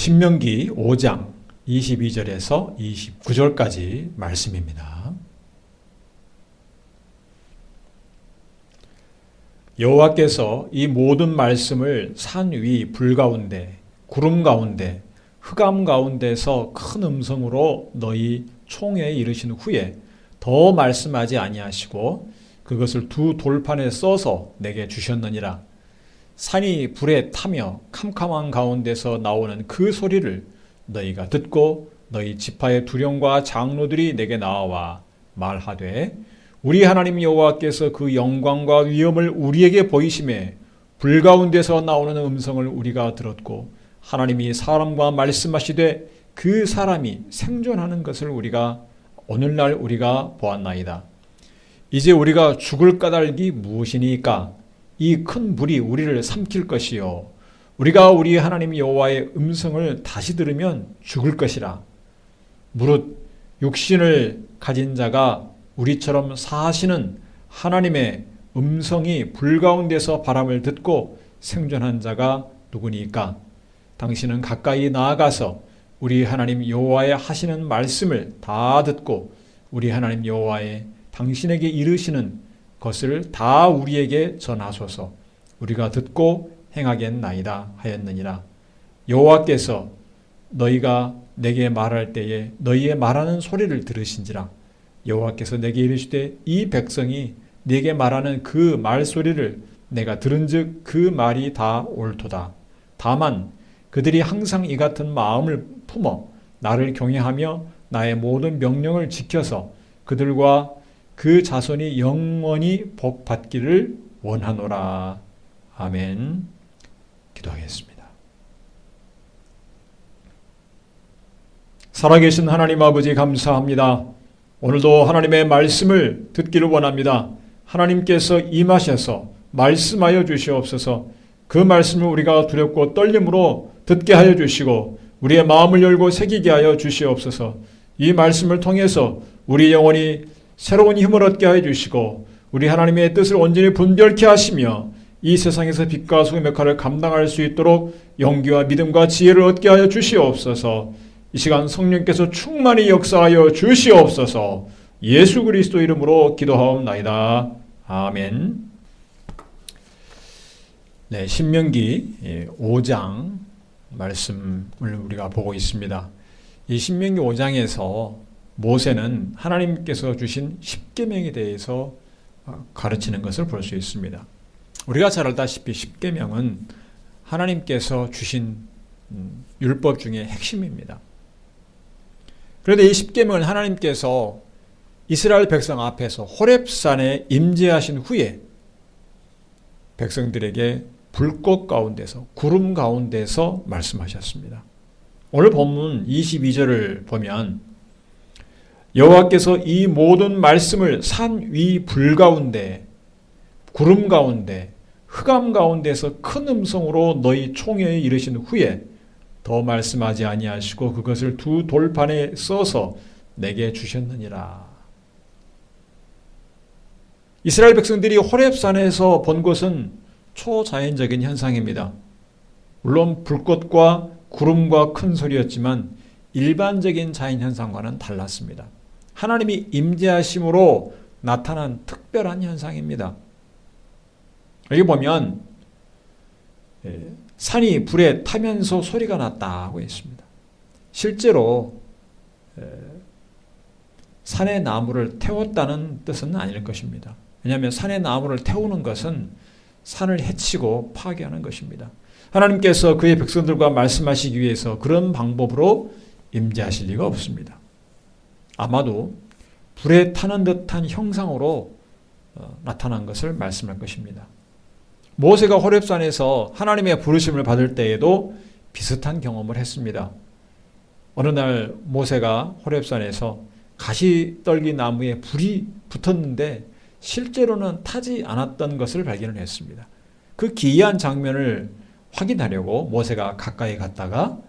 신명기 5장 22절에서 29절까지 말씀입니다. 여호와께서 이 모든 말씀을 산 위 불 가운데, 구름 가운데, 흑암 가운데서 큰 음성으로 너희 총회에 이르신 후에 더 말씀하지 아니하시고 그것을 두 돌판에 써서 내게 주셨느니라. 산이 불에 타며 캄캄한 가운데서 나오는 그 소리를 너희가 듣고 너희 지파의 두령과 장로들이 내게 나와 말하되 우리 하나님 여호와께서 그 영광과 위엄을 우리에게 보이심에 불 가운데서 나오는 음성을 우리가 들었고 하나님이 사람과 말씀하시되 그 사람이 생존하는 것을 오늘날 우리가 보았나이다. 이제 우리가 죽을 까닭이 무엇이니까? 이 큰 불이 우리를 삼킬 것이요 우리가 우리 하나님 여호와의 음성을 다시 들으면 죽을 것이라. 무릇 육신을 가진 자가 우리처럼 사시는 하나님의 음성이 불 가운데서 바람을 듣고 생존한 자가 누구니까? 당신은 가까이 나아가서 우리 하나님 여호와의 하시는 말씀을 다 듣고 우리 하나님 여호와의 당신에게 이르시는 것을 다 우리에게 전하소서. 우리가 듣고 행하겠나이다 하였느니라. 여호와께서 너희가 내게 말할 때에 너희의 말하는 소리를 들으신지라. 여호와께서 내게 이르시되 이 백성이 네게 말하는 그 말소리를 내가 들은즉 그 말이 다 옳도다. 다만 그들이 항상 이 같은 마음을 품어 나를 경외하며 나의 모든 명령을 지켜서 그들과 그 자손이 영원히 복 받기를 원하노라. 아멘. 기도하겠습니다. 살아계신 하나님 아버지 감사합니다. 오늘도 하나님의 말씀을 듣기를 원합니다. 하나님께서 임하셔서 말씀하여 주시옵소서. 그 말씀을 우리가 두렵고 떨림으로 듣게 하여 주시고 우리의 마음을 열고 새기게 하여 주시옵소서. 이 말씀을 통해서 우리 영혼이 새로운 힘을 얻게 하여 주시고 우리 하나님의 뜻을 온전히 분별케 하시며 이 세상에서 빛과 소금의 역할을 감당할 수 있도록 용기와 믿음과 지혜를 얻게 하여 주시옵소서. 이 시간 성령께서 충만히 역사하여 주시옵소서. 예수 그리스도 이름으로 기도하옵나이다. 아멘. 네, 신명기 5장 말씀을 우리가 보고 있습니다. 이 신명기 5장에서 모세는 하나님께서 주신 십계명에 대해서 가르치는 것을 볼 수 있습니다. 우리가 잘 알다시피 십계명은 하나님께서 주신 율법 중에 핵심입니다. 그런데 이 십계명을 하나님께서 이스라엘 백성 앞에서 호렙산에 임재하신 후에 백성들에게 불꽃 가운데서 구름 가운데서 말씀하셨습니다. 오늘 본문 22절을 보면 여호와께서 이 모든 말씀을 산 위 불 가운데, 구름 가운데, 흑암 가운데서 큰 음성으로 너희 총회에 이르신 후에 더 말씀하지 아니하시고 그것을 두 돌판에 써서 내게 주셨느니라. 이스라엘 백성들이 호렙산에서 본 것은 초자연적인 현상입니다. 물론 불꽃과 구름과 큰 소리였지만 일반적인 자연현상과는 달랐습니다. 하나님이 임재하심으로 나타난 특별한 현상입니다. 여기 보면 산이 불에 타면서 소리가 났다고 했습니다. 실제로 산의 나무를 태웠다는 뜻은 아닐 것입니다. 왜냐하면 산의 나무를 태우는 것은 산을 해치고 파괴하는 것입니다. 하나님께서 그의 백성들과 말씀하시기 위해서 그런 방법으로 임재하실 리가 없습니다. 아마도 불에 타는 듯한 형상으로 나타난 것을 말씀할 것입니다. 모세가 호렙산에서 하나님의 부르심을 받을 때에도 비슷한 경험을 했습니다. 어느 날 모세가 호렙산에서 가시떨기 나무에 불이 붙었는데 실제로는 타지 않았던 것을 발견을 했습니다. 그 기이한 장면을 확인하려고 모세가 가까이 갔다가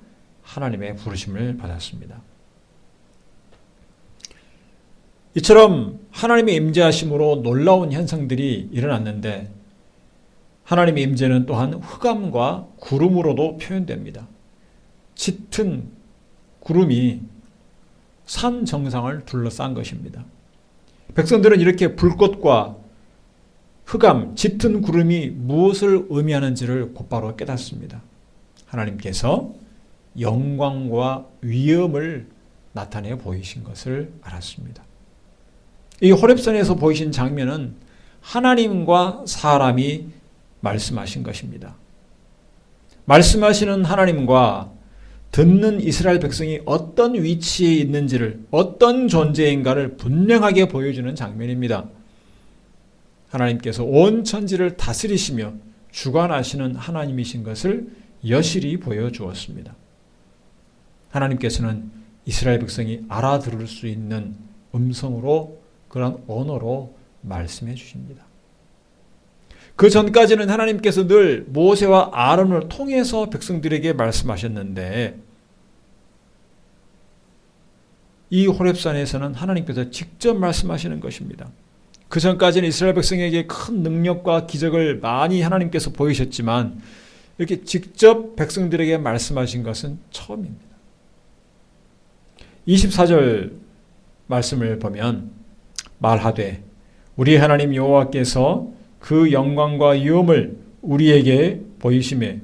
하나님의 부르심을 받았습니다. 이처럼 하나님의 임재하심으로 놀라운 현상들이 일어났는데 하나님의 임재는 또한 흑암과 구름으로도 표현됩니다. 짙은 구름이 산 정상을 둘러싼 것입니다. 백성들은 이렇게 불꽃과 흑암, 짙은 구름이 무엇을 의미하는지를 곧바로 깨닫습니다. 하나님께서 영광과 위엄을 나타내 보이신 것을 알았습니다. 이 호렙산에서 보이신 장면은 하나님과 사람이 말씀하신 것입니다. 말씀하시는 하나님과 듣는 이스라엘 백성이 어떤 위치에 있는지를, 어떤 존재인가를 분명하게 보여주는 장면입니다. 하나님께서 온 천지를 다스리시며 주관하시는 하나님이신 것을 여실히 보여주었습니다. 하나님께서는 이스라엘 백성이 알아들을 수 있는 음성으로, 그런 언어로 말씀해 주십니다. 그 전까지는 하나님께서 늘 모세와 아론을 통해서 백성들에게 말씀하셨는데, 이 호렙산에서는 하나님께서 직접 말씀하시는 것입니다. 그 전까지는 이스라엘 백성에게 큰 능력과 기적을 많이 하나님께서 보이셨지만 이렇게 직접 백성들에게 말씀하신 것은 처음입니다. 24절 말씀을 보면 말하되 우리 하나님 여호와께서 그 영광과 위엄을 우리에게 보이심에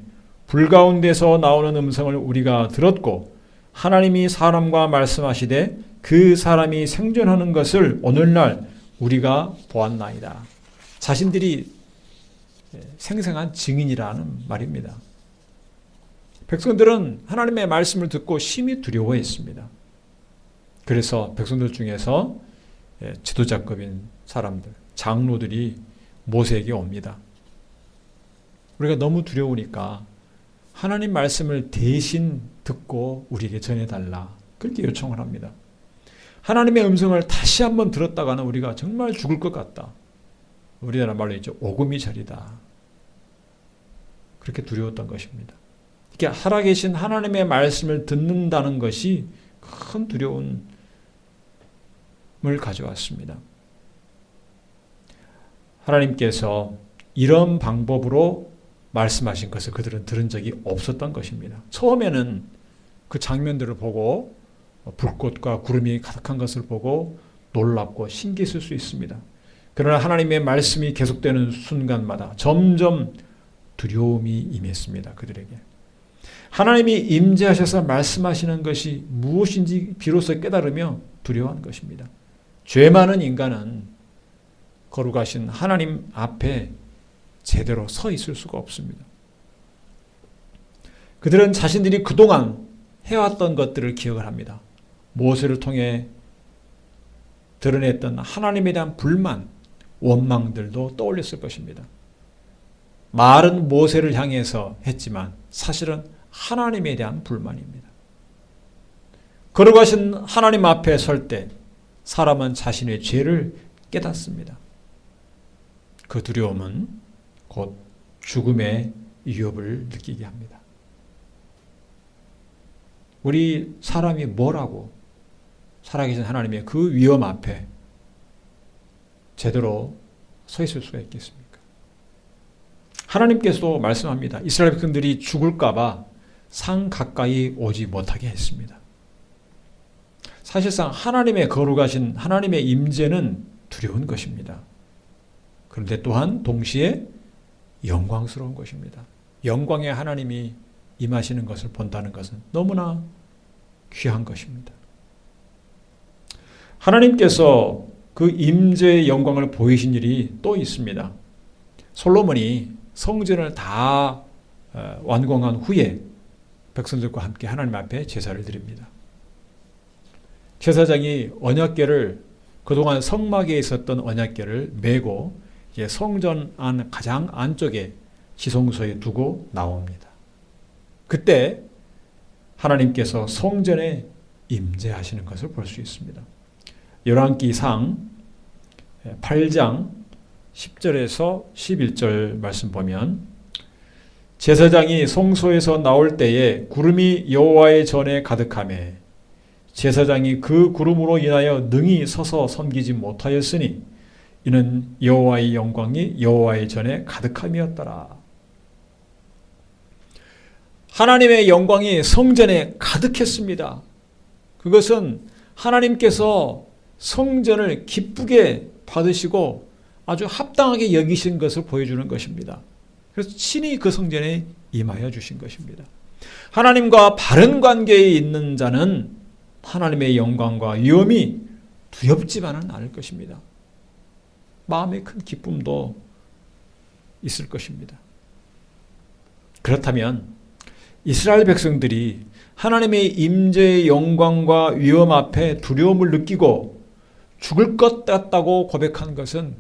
불 가운데서 나오는 음성을 우리가 들었고 하나님이 사람과 말씀하시되 그 사람이 생존하는 것을 오늘날 우리가 보았나이다. 자신들이 생생한 증인이라는 말입니다. 백성들은 하나님의 말씀을 듣고 심히 두려워했습니다. 그래서 백성들 중에서 지도자급인 사람들, 장로들이 모세에게 옵니다. 우리가 너무 두려우니까 하나님 말씀을 대신 듣고 우리에게 전해달라. 그렇게 요청을 합니다. 하나님의 음성을 다시 한번 들었다가는 우리가 정말 죽을 것 같다. 우리나라 말로 있죠. 오금이 저리다. 그렇게 두려웠던 것입니다. 이렇게 살아계신 하나님의 말씀을 듣는다는 것이 큰 두려움을 가져왔습니다. 하나님께서 이런 방법으로 말씀하신 것을 그들은 들은 적이 없었던 것입니다. 처음에는 그 장면들을 보고 불꽃과 구름이 가득한 것을 보고 놀랍고 신기했을 수 있습니다. 그러나 하나님의 말씀이 계속되는 순간마다 점점 두려움이 임했습니다. 그들에게. 하나님이 임재하셔서 말씀하시는 것이 무엇인지 비로소 깨달으며 두려워한 것입니다. 죄 많은 인간은 거룩하신 하나님 앞에 제대로 서 있을 수가 없습니다. 그들은 자신들이 그동안 해왔던 것들을 기억을 합니다. 모세를 통해 드러냈던 하나님에 대한 불만, 원망들도 떠올렸을 것입니다. 말은 모세를 향해서 했지만 사실은 하나님에 대한 불만입니다. 거룩하신 하나님 앞에 설 때 사람은 자신의 죄를 깨닫습니다. 그 두려움은 곧 죽음의 위협을 느끼게 합니다. 우리 사람이 뭐라고 살아계신 하나님의 그 위험 앞에 제대로 서 있을 수가 있겠습니까? 하나님께서도 말씀합니다. 이스라엘 백성들이 죽을까 봐 산 가까이 오지 못하게 했습니다. 사실상 하나님의 거룩하신 하나님의 임재는 두려운 것입니다. 그런데 또한 동시에 영광스러운 것입니다. 영광의 하나님이 임하시는 것을 본다는 것은 너무나 귀한 것입니다. 하나님께서 그 임재의 영광을 보이신 일이 또 있습니다. 솔로몬이 성전을 다 완공한 후에 백성들과 함께 하나님 앞에 제사를 드립니다. 제사장이 언약궤를, 그동안 성막에 있었던 언약궤를 메고 이제 성전 안 가장 안쪽에 지성소에 두고 나옵니다. 그때 하나님께서 성전에 임재하시는 것을 볼 수 있습니다. 열왕기상 8장 10절에서 11절 말씀 보면 제사장이 성소에서 나올 때에 구름이 여호와의 전에 가득하매 제사장이 그 구름으로 인하여 능히 서서 섬기지 못하였으니 이는 여호와의 영광이 여호와의 전에 가득함이었더라. 하나님의 영광이 성전에 가득했습니다. 그것은 하나님께서 성전을 기쁘게 받으시고 아주 합당하게 여기신 것을 보여주는 것입니다. 그래서 친히 그 성전에 임하여 주신 것입니다. 하나님과 바른 관계에 있는 자는 하나님의 영광과 위엄이 두렵지만은 않을 것입니다. 마음의 큰 기쁨도 있을 것입니다. 그렇다면 이스라엘 백성들이 하나님의 임재의 영광과 위엄 앞에 두려움을 느끼고 죽을 것 같다고 고백한 것은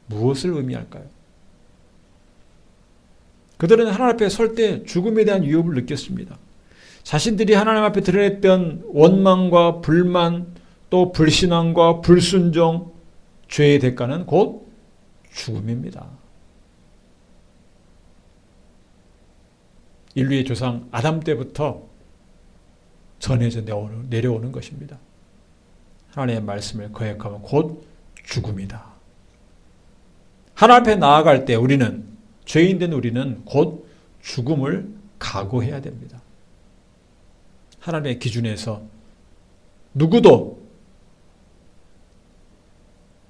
무엇을 의미할까요? 그들은 하나님 앞에 설 때 죽음에 대한 위협을 느꼈습니다. 자신들이 하나님 앞에 드러냈던 원망과 불만, 또 불신앙과 불순종, 죄의 대가는 곧 죽음입니다. 인류의 조상 아담 때부터 전해져 내려오는 것입니다. 하나님의 말씀을 거역하면 곧 죽음이다. 하나님 앞에 나아갈 때 우리는, 죄인된 우리는 곧 죽음을 각오해야 됩니다. 하나님의 기준에서 누구도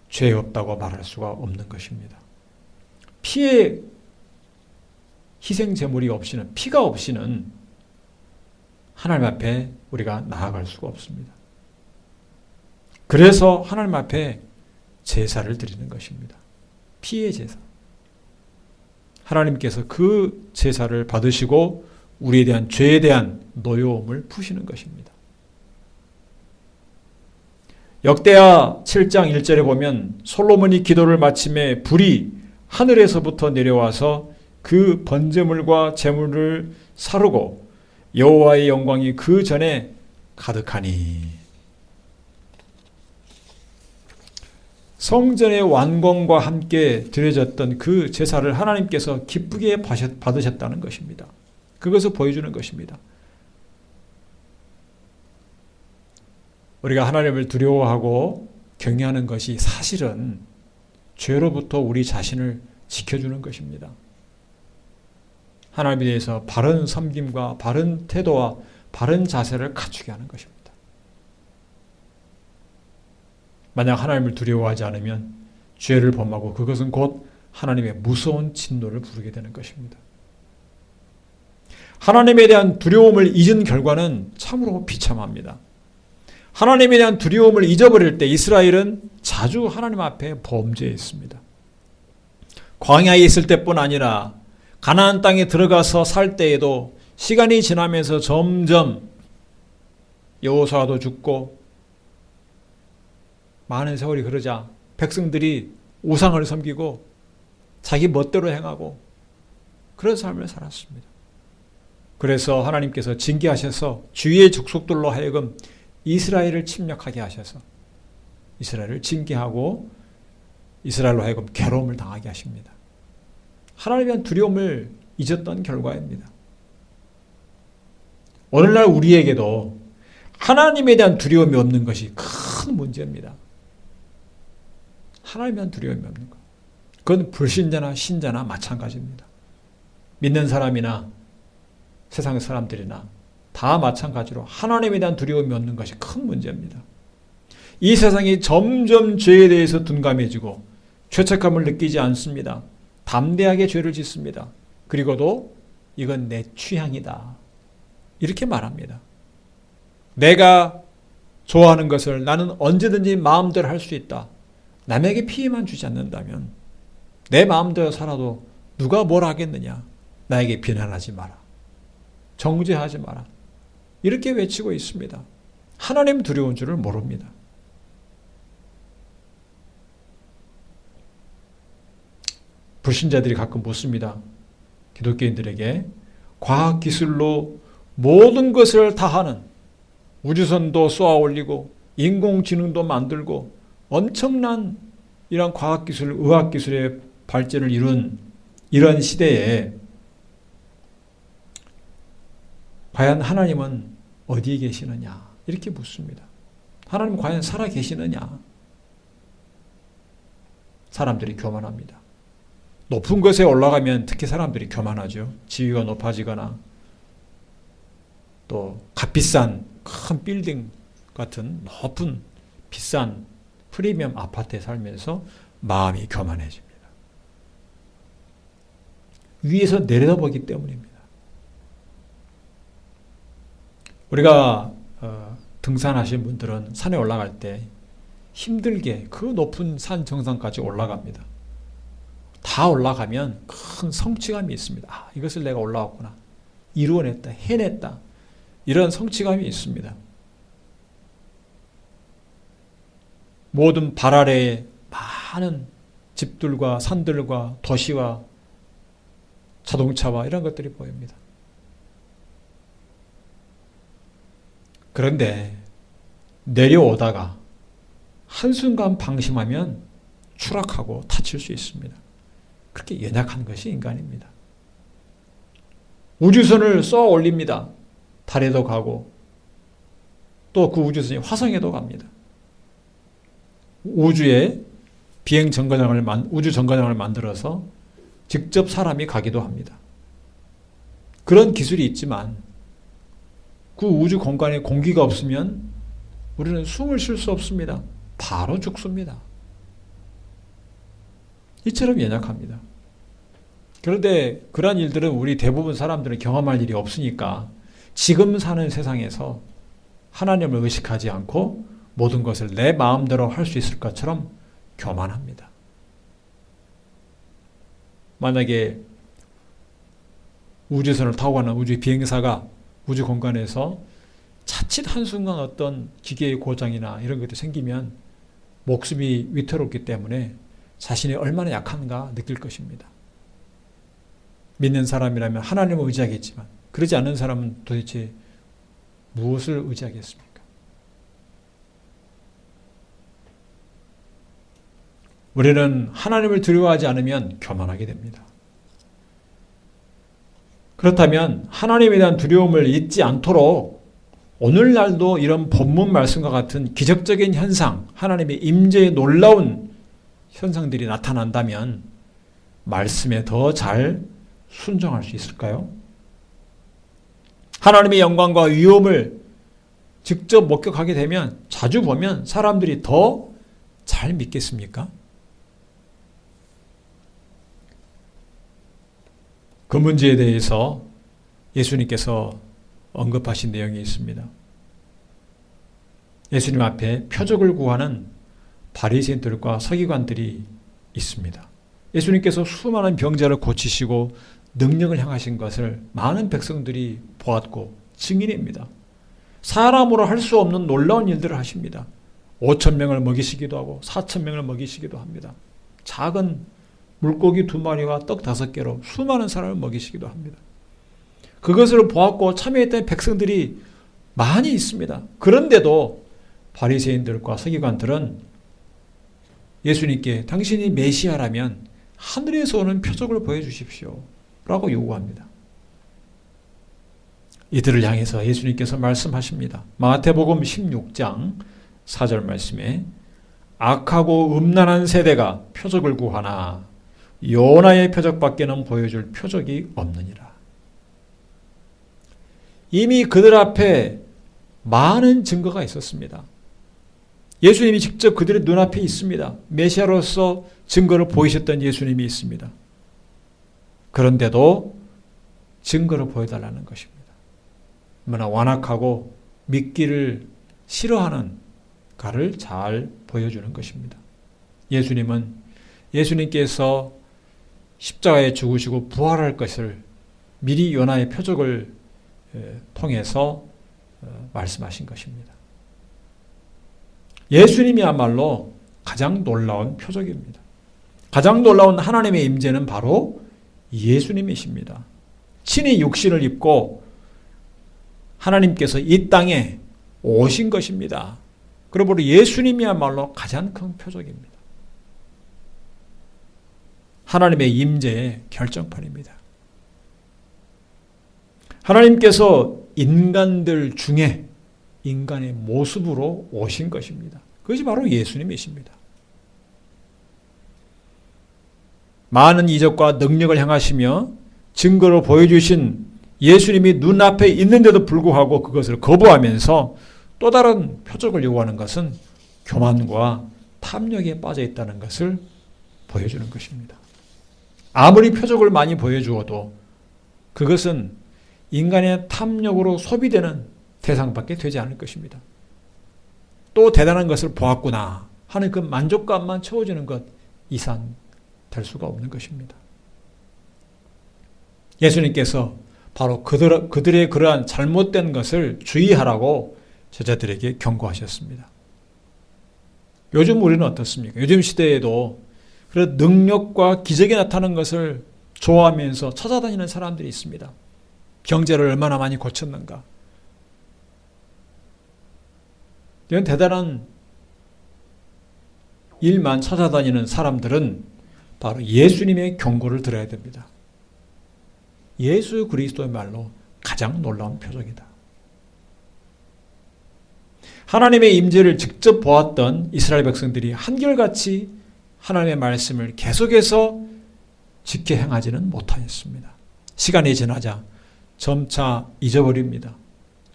죄 없다고 말할 수가 없는 것입니다. 피의 희생 제물이 없이는, 피가 없이는 하나님 앞에 우리가 나아갈 수가 없습니다. 그래서 하나님 앞에 제사를 드리는 것입니다. 피의 제사. 하나님께서 그 제사를 받으시고 우리에 대한 죄에 대한 노여움을 푸시는 것입니다. 역대하 7장 1절에 보면 솔로몬이 기도를 마침에 불이 하늘에서부터 내려와서 그 번제물과 제물을 사르고 여호와의 영광이 그 전에 가득하니. 성전의 완공과 함께 드려졌던 그 제사를 하나님께서 기쁘게 받으셨다는 것입니다. 그것을 보여주는 것입니다. 우리가 하나님을 두려워하고 경외하는 것이 사실은 죄로부터 우리 자신을 지켜주는 것입니다. 하나님에 대해서 바른 섬김과 바른 태도와 바른 자세를 갖추게 하는 것입니다. 만약 하나님을 두려워하지 않으면 죄를 범하고 그것은 곧 하나님의 무서운 진노를 부르게 되는 것입니다. 하나님에 대한 두려움을 잊은 결과는 참으로 비참합니다. 하나님에 대한 두려움을 잊어버릴 때 이스라엘은 자주 하나님 앞에 범죄했습니다. 광야에 있을 때뿐 아니라 가나안 땅에 들어가서 살 때에도 시간이 지나면서 점점 여호수아도 죽고 많은 세월이 흐르자 백성들이 우상을 섬기고 자기 멋대로 행하고 그런 삶을 살았습니다. 그래서 하나님께서 징계하셔서 주위의 족속들로 하여금 이스라엘을 침략하게 하셔서 이스라엘을 징계하고 이스라엘로 하여금 괴로움을 당하게 하십니다. 하나님에 대한 두려움을 잊었던 결과입니다. 오늘날 우리에게도 하나님에 대한 두려움이 없는 것이 큰 문제입니다. 하나님에 대한 두려움이 없는 것. 그건 불신자나 신자나 마찬가지입니다. 믿는 사람이나 세상의 사람들이나 다 마찬가지로 하나님에 대한 두려움이 없는 것이 큰 문제입니다. 이 세상이 점점 죄에 대해서 둔감해지고 죄책감을 느끼지 않습니다. 담대하게 죄를 짓습니다. 그리고도 이건 내 취향이다. 이렇게 말합니다. 내가 좋아하는 것을 나는 언제든지 마음대로 할 수 있다. 남에게 피해만 주지 않는다면 내 마음대로 살아도 누가 뭘 하겠느냐. 나에게 비난하지 마라. 정죄하지 마라. 이렇게 외치고 있습니다. 하나님 두려운 줄을 모릅니다. 불신자들이 가끔 묻습니다. 기독교인들에게 과학기술로 모든 것을 다 하는 우주선도 쏘아 올리고 인공지능도 만들고 엄청난 이런 과학기술, 의학기술의 발전을 이룬 이런 시대에 과연 하나님은 어디에 계시느냐 이렇게 묻습니다. 하나님 과연 살아 계시느냐? 사람들이 교만합니다. 높은 것에 올라가면 특히 사람들이 교만하죠. 지위가 높아지거나 또 값비싼 큰 빌딩 같은 높은 비싼 프리미엄 아파트에 살면서 마음이 교만해집니다. 위에서 내려다보기 때문입니다. 우리가 등산하신 분들은 산에 올라갈 때 힘들게 그 높은 산 정상까지 올라갑니다. 다 올라가면 큰 성취감이 있습니다. 아, 이것을 내가 올라왔구나. 이루어냈다. 해냈다. 이런 성취감이 있습니다. 모든 발 아래에 많은 집들과 산들과 도시와 자동차와 이런 것들이 보입니다. 그런데 내려오다가 한순간 방심하면 추락하고 다칠 수 있습니다. 그렇게 연약한 것이 인간입니다. 우주선을 쏘아 올립니다. 달에도 가고 또 그 우주선이 화성에도 갑니다. 우주에 우주 정거장을 만들어서 직접 사람이 가기도 합니다. 그런 기술이 있지만 그 우주 공간에 공기가 없으면 우리는 숨을 쉴 수 없습니다. 바로 죽습니다. 이처럼 연약합니다. 그런데 그러한 일들은 우리 대부분 사람들은 경험할 일이 없으니까 지금 사는 세상에서 하나님을 의식하지 않고 모든 것을 내 마음대로 할 수 있을 것처럼 교만합니다. 만약에 우주선을 타고 가는 우주 비행사가 우주 공간에서 자칫 한순간 어떤 기계의 고장이나 이런 것들이 생기면 목숨이 위태롭기 때문에 자신이 얼마나 약한가 느낄 것입니다. 믿는 사람이라면 하나님을 의지하겠지만 그러지 않는 사람은 도대체 무엇을 의지하겠습니까? 우리는 하나님을 두려워하지 않으면 교만하게 됩니다. 그렇다면 하나님에 대한 두려움을 잊지 않도록 오늘날도 이런 본문 말씀과 같은 기적적인 현상, 하나님의 임재의 놀라운 현상들이 나타난다면 말씀에 더 잘 순종할 수 있을까요? 하나님의 영광과 위엄을 직접 목격하게 되면 자주 보면 사람들이 더 잘 믿겠습니까? 그 문제에 대해서 예수님께서 언급하신 내용이 있습니다. 예수님 앞에 표적을 구하는 바리새인들과 서기관들이 있습니다. 예수님께서 수많은 병자를 고치시고 능력을 행하신 것을 많은 백성들이 보았고 증인입니다. 사람으로 할 수 없는 놀라운 일들을 하십니다. 5,000명을 먹이시기도 하고 4,000명을 먹이시기도 합니다. 작은 물고기 2마리와 떡 5개로 수많은 사람을 먹이시기도 합니다. 그것을 보았고 참여했던 백성들이 많이 있습니다. 그런데도 바리새인들과 서기관들은 예수님께 당신이 메시아라면 하늘에서 오는 표적을 보여주십시오 라고 요구합니다. 이들을 향해서 예수님께서 말씀하십니다. 마태복음 16장 4절 말씀에 악하고 음란한 세대가 표적을 구하나 요나의 표적밖에는 보여줄 표적이 없느니라. 이미 그들 앞에 많은 증거가 있었습니다. 예수님이 직접 그들의 눈앞에 있습니다. 메시아로서 증거를 보이셨던 예수님이 있습니다. 그런데도 증거를 보여달라는 것입니다. 얼마나 완악하고 믿기를 싫어하는가를 잘 보여주는 것입니다. 예수님께서 십자가에 죽으시고 부활할 것을 미리 요나의 표적을 통해서 말씀하신 것입니다. 예수님이야말로 가장 놀라운 표적입니다. 가장 놀라운 하나님의 임재는 바로 예수님이십니다. 친히 육신을 입고 하나님께서 이 땅에 오신 것입니다. 그러므로 예수님이야말로 가장 큰 표적입니다. 하나님의 임재의 결정판입니다. 하나님께서 인간들 중에 인간의 모습으로 오신 것입니다. 그것이 바로 예수님이십니다. 많은 이적과 능력을 행하시며 증거로 보여주신 예수님이 눈앞에 있는데도 불구하고 그것을 거부하면서 또 다른 표적을 요구하는 것은 교만과 탐욕에 빠져 있다는 것을 보여주는 것입니다. 아무리 표적을 많이 보여주어도 그것은 인간의 탐욕으로 소비되는 대상밖에 되지 않을 것입니다. 또 대단한 것을 보았구나 하는 그 만족감만 채워주는 것 이상 될 수가 없는 것입니다. 예수님께서 바로 그들의 그러한 잘못된 것을 주의하라고 제자들에게 경고하셨습니다. 요즘 우리는 어떻습니까? 요즘 시대에도 그런 능력과 기적이 나타나는 것을 좋아하면서 찾아다니는 사람들이 있습니다. 경제를 얼마나 많이 고쳤는가. 이런 대단한 일만 찾아다니는 사람들은 바로 예수님의 경고를 들어야 됩니다. 예수 그리스도의 말로 가장 놀라운 표적이다. 하나님의 임재를 직접 보았던 이스라엘 백성들이 한결같이 하나님의 말씀을 계속해서 지켜 행하지는 못하였습니다. 시간이 지나자 점차 잊어버립니다.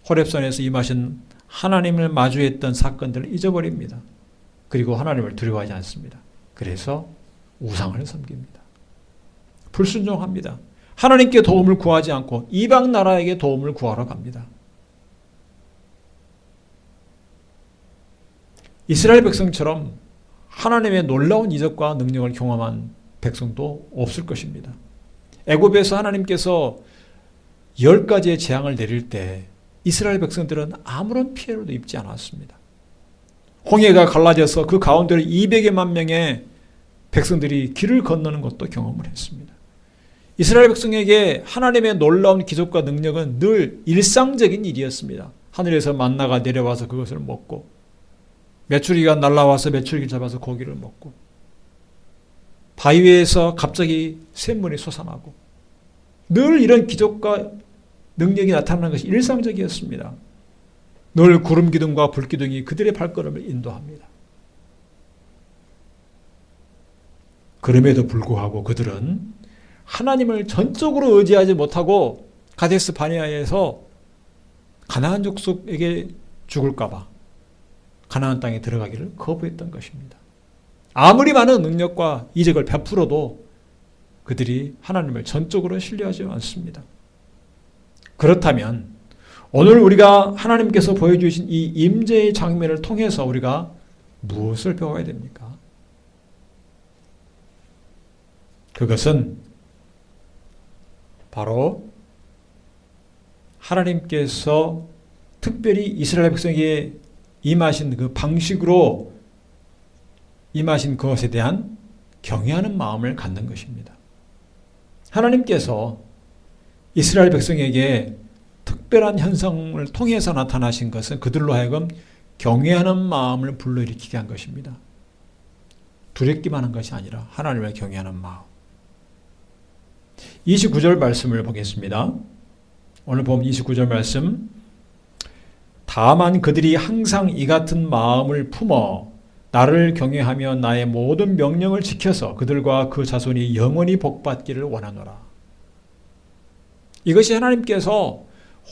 호렙산에서 임하신 하나님을 마주했던 사건들을 잊어버립니다. 그리고 하나님을 두려워하지 않습니다. 그래서 우상을 섬깁니다. 불순종합니다. 하나님께 도움을 구하지 않고 이방 나라에게 도움을 구하러 갑니다. 이스라엘 백성처럼 하나님의 놀라운 이적과 능력을 경험한 백성도 없을 것입니다. 애굽에서 하나님께서 10가지의 재앙을 내릴 때 이스라엘 백성들은 아무런 피해도 입지 않았습니다. 홍해가 갈라져서 그 가운데로 200여만 명의 백성들이 길을 건너는 것도 경험을 했습니다. 이스라엘 백성에게 하나님의 놀라운 기적과 능력은 늘 일상적인 일이었습니다. 하늘에서 만나가 내려와서 그것을 먹고 메추리가 날아와서 메추리를 잡아서 고기를 먹고 바위에서 갑자기 샘물이 솟아나고 늘 이런 기적과 능력이 나타나는 것이 일상적이었습니다. 늘 구름 기둥과 불 기둥이 그들의 발걸음을 인도합니다. 그럼에도 불구하고 그들은 하나님을 전적으로 의지하지 못하고 가데스 바네아에서 가나안 족속에게 죽을까 봐 가나안 땅에 들어가기를 거부했던 것입니다. 아무리 많은 능력과 이적을 베풀어도 그들이 하나님을 전적으로 신뢰하지 않습니다. 그렇다면 오늘 우리가 하나님께서 보여주신 이 임재의 장면을 통해서 우리가 무엇을 배워야 됩니까? 그것은 바로 하나님께서 특별히 이스라엘 백성에게 임하신 그 방식으로 임하신 것에 대한 경외하는 마음을 갖는 것입니다. 하나님께서 이스라엘 백성에게 특별한 현상을 통해서 나타나신 것은 그들로 하여금 경외하는 마음을 불러일으키게 한 것입니다. 두렵기만 한 것이 아니라 하나님을 경외하는 마음. 29절 말씀을 보겠습니다. 오늘 보면 29절 말씀. 다만 그들이 항상 이 같은 마음을 품어 나를 경외하며 나의 모든 명령을 지켜서 그들과 그 자손이 영원히 복받기를 원하노라. 이것이 하나님께서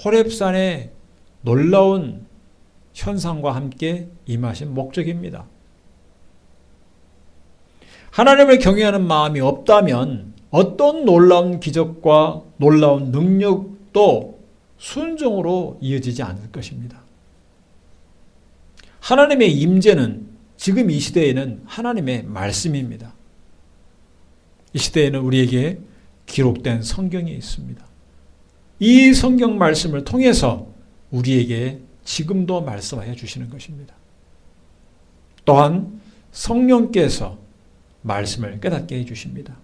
호렙산의 놀라운 현상과 함께 임하신 목적입니다. 하나님을 경외하는 마음이 없다면 어떤 놀라운 기적과 놀라운 능력도 순종으로 이어지지 않을 것입니다. 하나님의 임재는 지금 이 시대에는 하나님의 말씀입니다. 이 시대에는 우리에게 기록된 성경이 있습니다. 이 성경 말씀을 통해서 우리에게 지금도 말씀하여 주시는 것입니다. 또한 성령께서 말씀을 깨닫게 해주십니다.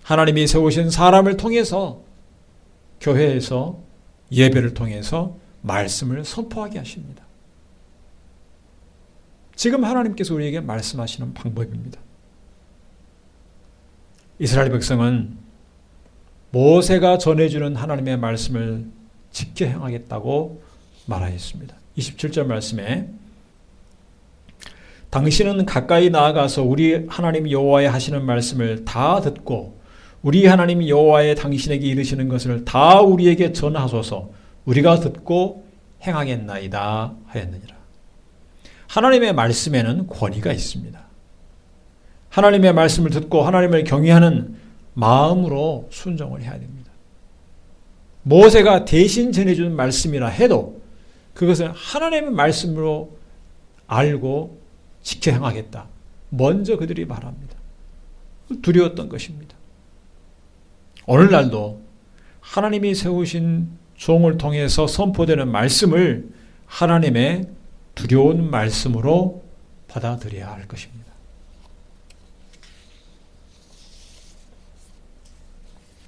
하나님이 세우신 사람을 통해서 교회에서 예배를 통해서 말씀을 선포하게 하십니다. 지금 하나님께서 우리에게 말씀하시는 방법입니다. 이스라엘 백성은 모세가 전해주는 하나님의 말씀을 지켜 행하겠다고 말하였습니다. 27절 말씀에 당신은 가까이 나아가서 우리 하나님 여호와의 하시는 말씀을 다 듣고 우리 하나님 여호와의 당신에게 이르시는 것을 다 우리에게 전하소서. 우리가 듣고 행하겠나이다 하였느니라. 하나님의 말씀에는 권위가 있습니다. 하나님의 말씀을 듣고 하나님을 경외하는 마음으로 순종을 해야 됩니다. 모세가 대신 전해준 말씀이라 해도 그것을 하나님의 말씀으로 알고 지켜 행하겠다. 먼저 그들이 말합니다. 두려웠던 것입니다. 오늘날도 하나님이 세우신 종을 통해서 선포되는 말씀을 하나님의 두려운 말씀으로 받아들여야 할 것입니다.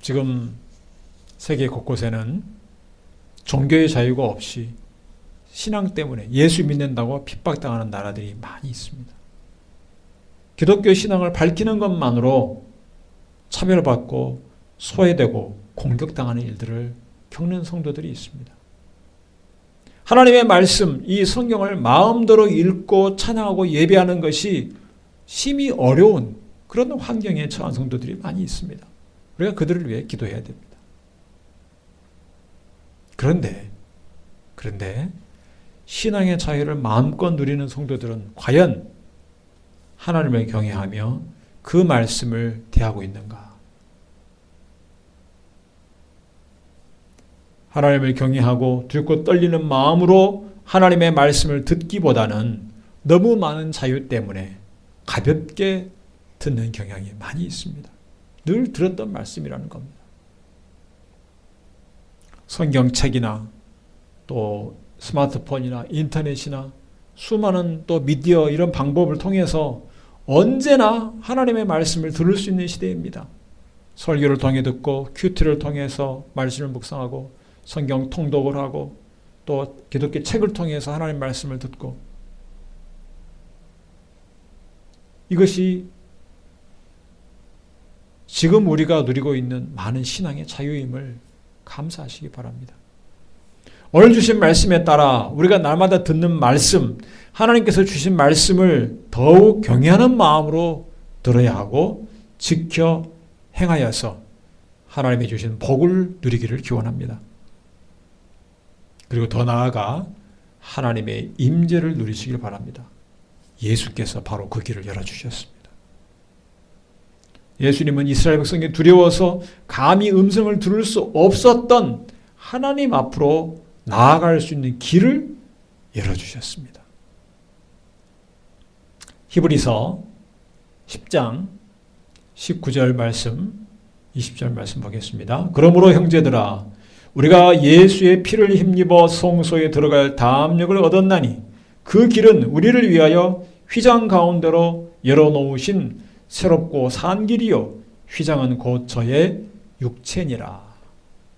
지금 세계 곳곳에는 종교의 자유가 없이 신앙 때문에 예수 믿는다고 핍박당하는 나라들이 많이 있습니다. 기독교 신앙을 밝히는 것만으로 차별받고 소외되고 공격당하는 일들을 겪는 성도들이 있습니다. 하나님의 말씀, 이 성경을 마음대로 읽고 찬양하고 예배하는 것이 심히 어려운 그런 환경에 처한 성도들이 많이 있습니다. 우리가 그들을 위해 기도해야 됩니다. 그런데 신앙의 자유를 마음껏 누리는 성도들은 과연 하나님을 경외하며 그 말씀을 대하고 있는가? 하나님을 경외하고 두렵고 떨리는 마음으로 하나님의 말씀을 듣기보다는 너무 많은 자유 때문에 가볍게 듣는 경향이 많이 있습니다. 늘 들었던 말씀이라는 겁니다. 성경책이나 또 스마트폰이나 인터넷이나 수많은 또 미디어 이런 방법을 통해서 언제나 하나님의 말씀을 들을 수 있는 시대입니다. 설교를 통해 듣고 큐티를 통해서 말씀을 묵상하고 성경 통독을 하고 또 기독교 책을 통해서 하나님의 말씀을 듣고 이것이 지금 우리가 누리고 있는 많은 신앙의 자유임을 감사하시기 바랍니다. 오늘 주신 말씀에 따라 우리가 날마다 듣는 말씀, 하나님께서 주신 말씀을 더욱 경외하는 마음으로 들어야 하고 지켜 행하여서 하나님이 주신 복을 누리기를 기원합니다. 그리고 더 나아가 하나님의 임재를 누리시길 바랍니다. 예수께서 바로 그 길을 열어주셨습니다. 예수님은 이스라엘 백성이 두려워서 감히 음성을 들을 수 없었던 하나님 앞으로 나아갈 수 있는 길을 열어주셨습니다. 히브리서 10장 19절 말씀, 20절 말씀 보겠습니다. 그러므로 형제들아 우리가 예수의 피를 힘입어 성소에 들어갈 담력을 얻었나니 그 길은 우리를 위하여 휘장 가운데로 열어놓으신 새롭고 산 길이요 휘장은 곧 저의 육체니라.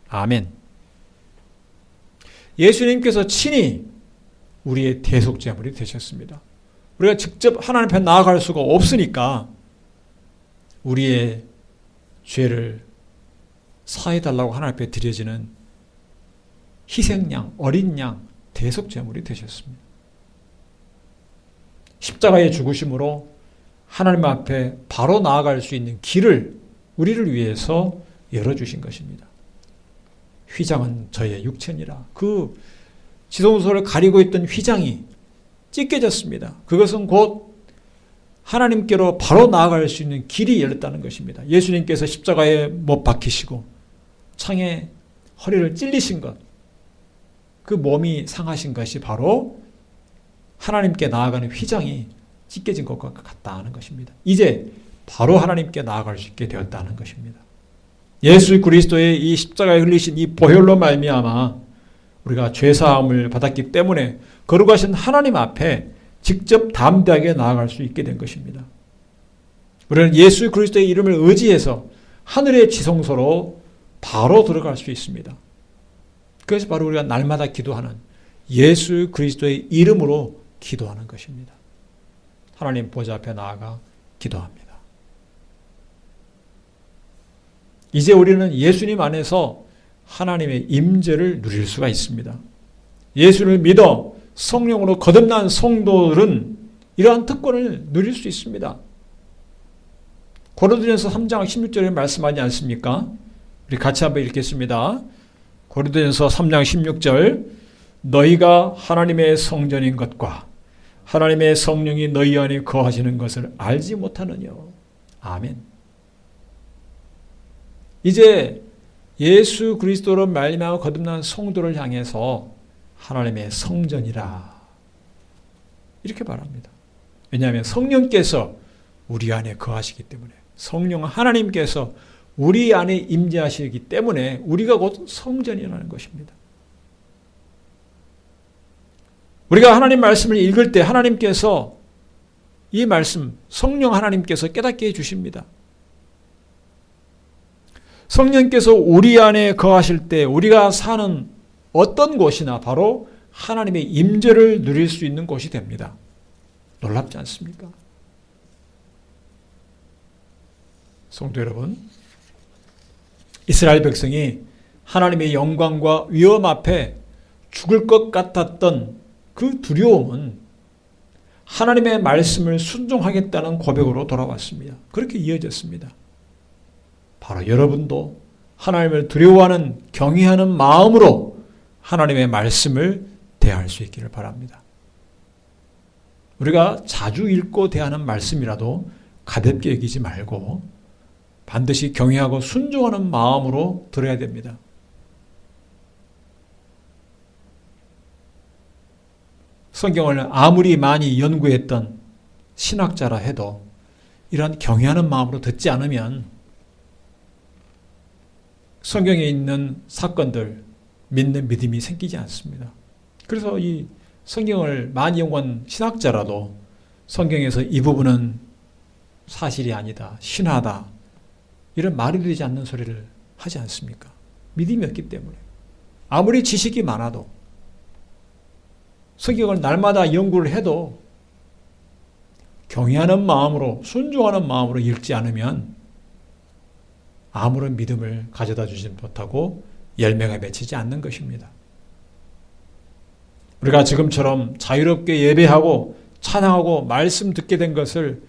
아멘. 예수님께서 친히 우리의 대속제물이 되셨습니다. 우리가 직접 하나님 앞에 나아갈 수가 없으니까 우리의 죄를 사해달라고 하나님 앞에 드려지는 희생양, 어린 양, 대속제물이 되셨습니다. 십자가의 죽으심으로 하나님 앞에 바로 나아갈 수 있는 길을 우리를 위해서 열어주신 것입니다. 휘장은 저의 육체니라. 그 지성소를 가리고 있던 휘장이 찢겨졌습니다. 그것은 곧 하나님께로 바로 나아갈 수 있는 길이 열렸다는 것입니다. 예수님께서 십자가에 못 박히시고 창에 허리를 찔리신 것, 그 몸이 상하신 것이 바로 하나님께 나아가는 휘장이 찢겨진 것과 같다는 것입니다. 이제 바로 하나님께 나아갈 수 있게 되었다는 것입니다. 예수 그리스도의 이 십자가에 흘리신 이 보혈로 말미암아 우리가 죄사함을 받았기 때문에 거룩하신 하나님 앞에 직접 담대하게 나아갈 수 있게 된 것입니다. 우리는 예수 그리스도의 이름을 의지해서 하늘의 지성소로 바로 들어갈 수 있습니다. 그것이 바로 우리가 날마다 기도하는 예수 그리스도의 이름으로 기도하는 것입니다. 하나님 보좌 앞에 나아가 기도합니다. 이제 우리는 예수님 안에서 하나님의 임재를 누릴 수가 있습니다. 예수를 믿어 성령으로 거듭난 성도들은 이러한 특권을 누릴 수 있습니다. 고린도전서 3장 16절에 말씀하지 않습니까? 우리 같이 한번 읽겠습니다. 고린도전서 3장 16절 너희가 하나님의 성전인 것과 하나님의 성령이 너희 안에 거하시는 것을 알지 못하느뇨. 아멘. 이제 예수 그리스도로 말미암아 거듭난 성도를 향해서 하나님의 성전이라 이렇게 말합니다. 왜냐하면 성령께서 우리 안에 거하시기 때문에, 성령 하나님께서 우리 안에 임재하시기 때문에 우리가 곧 성전이라는 것입니다. 우리가 하나님 말씀을 읽을 때 하나님께서 이 말씀, 성령 하나님께서 깨닫게 해주십니다. 성령께서 우리 안에 거하실 때 우리가 사는 어떤 곳이나 바로 하나님의 임재를 누릴 수 있는 곳이 됩니다. 놀랍지 않습니까? 성도 여러분, 이스라엘 백성이 하나님의 영광과 위엄 앞에 죽을 것 같았던 그 두려움은 하나님의 말씀을 순종하겠다는 고백으로 돌아왔습니다. 그렇게 이어졌습니다. 바로 여러분도 하나님을 두려워하는, 경외하는 마음으로 하나님의 말씀을 대할 수 있기를 바랍니다. 우리가 자주 읽고 대하는 말씀이라도 가볍게 여기지 말고 반드시 경외하고 순종하는 마음으로 들어야 됩니다. 성경을 아무리 많이 연구했던 신학자라 해도 이러한 경외하는 마음으로 듣지 않으면 성경에 있는 사건들, 믿는 믿음이 생기지 않습니다. 그래서 이 성경을 많이 연구한 신학자라도 성경에서 이 부분은 사실이 아니다, 신화다, 이런 말이 되지 않는 소리를 하지 않습니까? 믿음이 없기 때문에. 아무리 지식이 많아도 성경을 날마다 연구를 해도 경외하는 마음으로, 순종하는 마음으로 읽지 않으면 아무런 믿음을 가져다 주지 못하고 열매가 맺히지 않는 것입니다. 우리가 지금처럼 자유롭게 예배하고 찬양하고 말씀 듣게 된 것을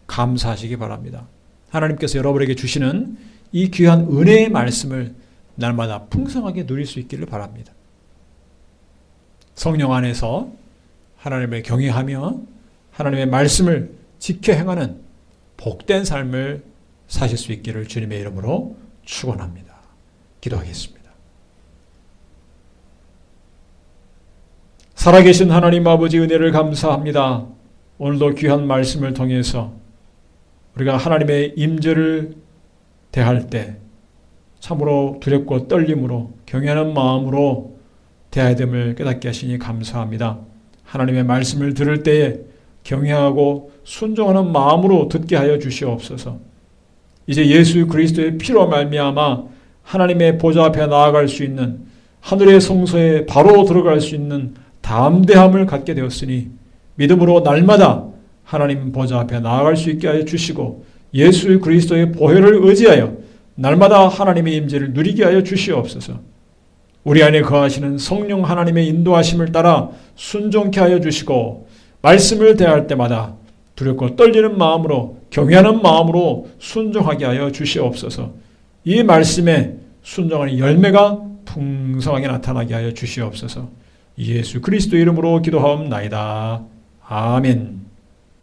감사하시기 바랍니다. 하나님께서 여러분에게 주시는 이 귀한 은혜의 말씀을 날마다 풍성하게 누릴 수 있기를 바랍니다. 성령 안에서 하나님을 경외하며 하나님의 말씀을 지켜 행하는 복된 삶을 사실 수 있기를 주님의 이름으로 축원합니다. 기도하겠습니다. 살아계신 하나님 아버지 은혜를 감사합니다. 오늘도 귀한 말씀을 통해서 우리가 하나님의 임재를 대할 때 참으로 두렵고 떨림으로 경외하는 마음으로 대해야 됨을 깨닫게 하시니 감사합니다. 하나님의 말씀을 들을 때에 경외하고 순종하는 마음으로 듣게 하여 주시옵소서. 이제 예수 그리스도의 피로 말미암아 하나님의 보좌 앞에 나아갈 수 있는, 하늘의 성소에 바로 들어갈 수 있는 담대함을 갖게 되었으니 믿음으로 날마다 하나님 보좌 앞에 나아갈 수 있게 하여 주시고 예수 그리스도의 보혈을 의지하여 날마다 하나님의 임재를 누리게 하여 주시옵소서. 우리 안에 거하시는 성령 하나님의 인도하심을 따라 순종케 하여 주시고 말씀을 대할 때마다 두렵고 떨리는 마음으로, 경외하는 마음으로 순종하게 하여 주시옵소서. 이 말씀에 순종하는 열매가 풍성하게 나타나게 하여 주시옵소서. 예수 그리스도 이름으로 기도하옵나이다. 아멘.